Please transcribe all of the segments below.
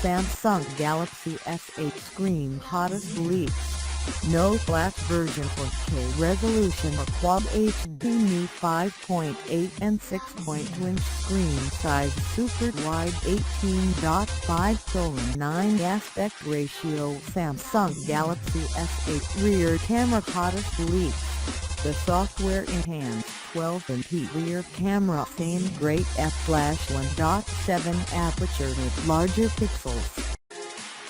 Samsung Galaxy S8 screen hottest leaks. No flash version 4K resolution or Quad HD. New 5.8 and 6.2-inch screen size, super wide 18.5:9 aspect ratio. Samsung Galaxy S8 rear camera hottest leaks. The software enhanced 12MP rear camera, same great f/1.7 aperture with larger pixels.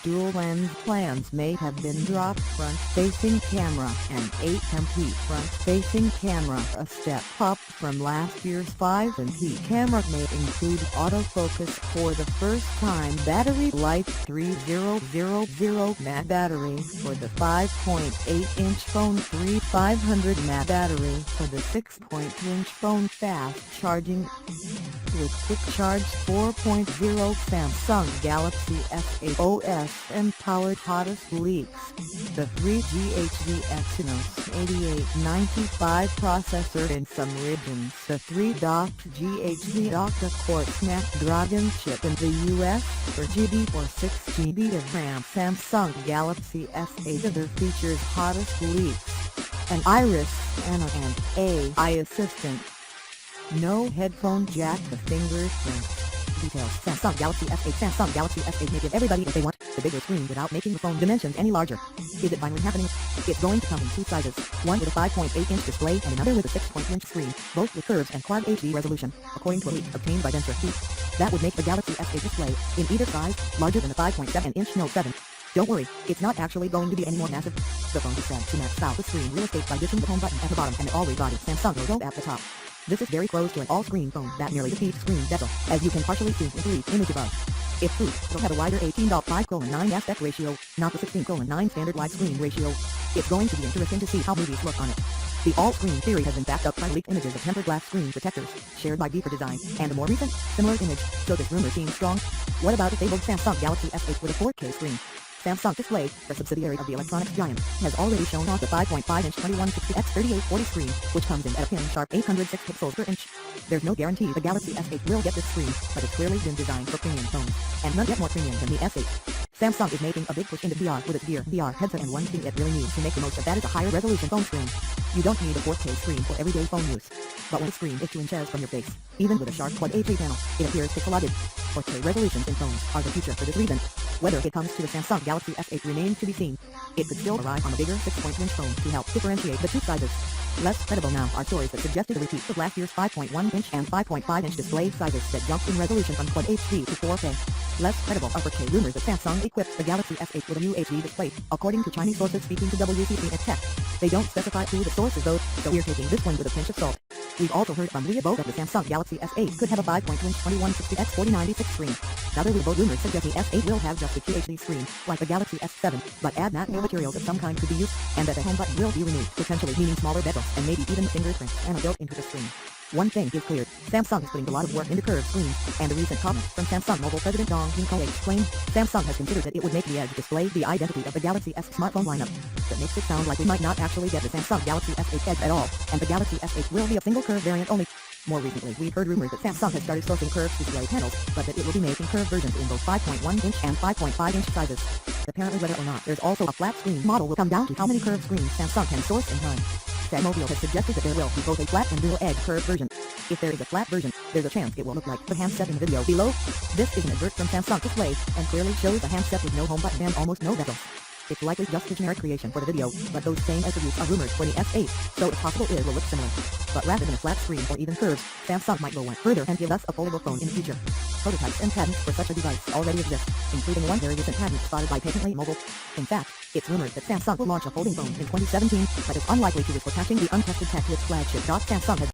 Dual lens plans may have been dropped. Front-facing camera and 8MP front-facing camera, a step up from last year's 5MP camera, may include autofocus for the first time. Battery life 3000 mAh battery for the 5.8-inch phone, 3500 mAh battery for the 6.2-inch phone. Fast charging with QuickCharge 4.0. Samsung Galaxy S8 OS and powered hottest leaks. The 3G HD Exynos 8895 processor in some regions. The 3.G HD octa-core Snapdragon chip in the US, 4GB or 6GB of RAM. Samsung Galaxy S8 other features hottest leaks. An iris scanner and AI assistant. No headphone jack, the fingerprint. Details. Samsung Galaxy S8. Samsung Galaxy S8 may give everybody what they want, the bigger screen, without making the phone dimensions any larger. Is it finally happening? It's going to come in two sizes, one with a 5.8-inch display and another with a 6.2-inch screen, both with curves and Quad HD resolution, according to a leak obtained by Venture. That would make the Galaxy S8 display, in either size, larger than the 5.7-inch Note 7. Don't worry, it's not actually going to be any more massive. The phone is said to max out the screen real estate by ditching the home button at the bottom and the always body Samsung logo at the top. This is very close to an all-screen phone that nearly defeats screen bezel, as you can partially see in the leaked image above. If true, it'll have a wider 18.5:9 aspect ratio, not the 16:9 standard widescreen ratio. It's going to be interesting to see how movies look on it. The all-screen theory has been backed up by leaked images of tempered glass screen protectors, shared by Beeper Design, and a more recent, similar image, so this rumor seems strong. What about a fabled Samsung Galaxy S8 with a 4K screen? Samsung Display, a subsidiary of the electronics giant, has already shown off the 5.5-inch 2160x3840 screen, which comes in at a pin-sharp 806 pixels per inch. There's no guarantee the Galaxy S8 will get this screen, but it's clearly been designed for premium phones, and none get more premium than the S8. Samsung is making a big push into VR with its Gear VR headset, and one thing it really needs to make the most of that is a higher resolution phone screen. You don't need a 4K screen for everyday phone use, but when the screen is 2 inches from your face, even with a sharp Quad HD panel, it appears pixelated. 4K resolutions in phones are the future for this reason. Whether it comes to the Samsung Galaxy S8 remains to be seen. It could still arrive on a bigger 6.1-inch phone to help differentiate the two sizes. Less credible now are stories that suggested a repeat of last year's 5.1-inch and 5.5-inch display sizes that jumped in resolution from Quad HD to 4K. Less credible are 4K rumors that Samsung equipped the Galaxy S8 with a new HD display, according to Chinese sources speaking to WCC and Tech. They don't specify who the source is though, so we're taking this one with a pinch of salt. We've also heard from Weibo that the Samsung Galaxy S8 could have a 5.2-inch 2160x4096 screen. Other Weibo rumors suggest the S8 will have just a QHD screen, like the Galaxy S7, but add that new materials of some kind could be used, and that the home button will be removed, potentially meaning smaller bezels and maybe even fingerprints and built into the screen. One thing is clear, Samsung is putting a lot of work into curved screens, and a recent comment from Samsung Mobile President Dong Jinko claimed Samsung has considered that it would make the Edge display the identity of the Galaxy S smartphone lineup. That makes it sound like we might not actually get the Samsung Galaxy S8 Edge at all, and the Galaxy S8 will be a single curved variant only. More recently, we've heard rumors that Samsung has started sourcing curved display panels, but that it will be making curved versions in both 5.1-inch and 5.5-inch sizes. Apparently, whether or not there's also a flat screen model will come down to how many curved screens Samsung can source in time. Mobile has suggested that there will be both a flat and dual-edge curved version. If there is a flat version, there's a chance it will look like the handset in the video below. This is an advert from Samsung Display, and clearly shows a handset with no home button and almost no bezels. It's likely just a generic creation for the video, but those same attributes are rumors for the S8, so it's possible it will look similar. But rather than a flat screen or even curves, Samsung might go one further and give us a foldable phone in the future. Prototypes and patents for such a device already exist, including one very recent patent spotted by Patently Mobile. In fact, it's rumored that Samsung will launch a folding phone in 2017, but it's unlikely to risk attaching the untested tech to its flagship. Samsung has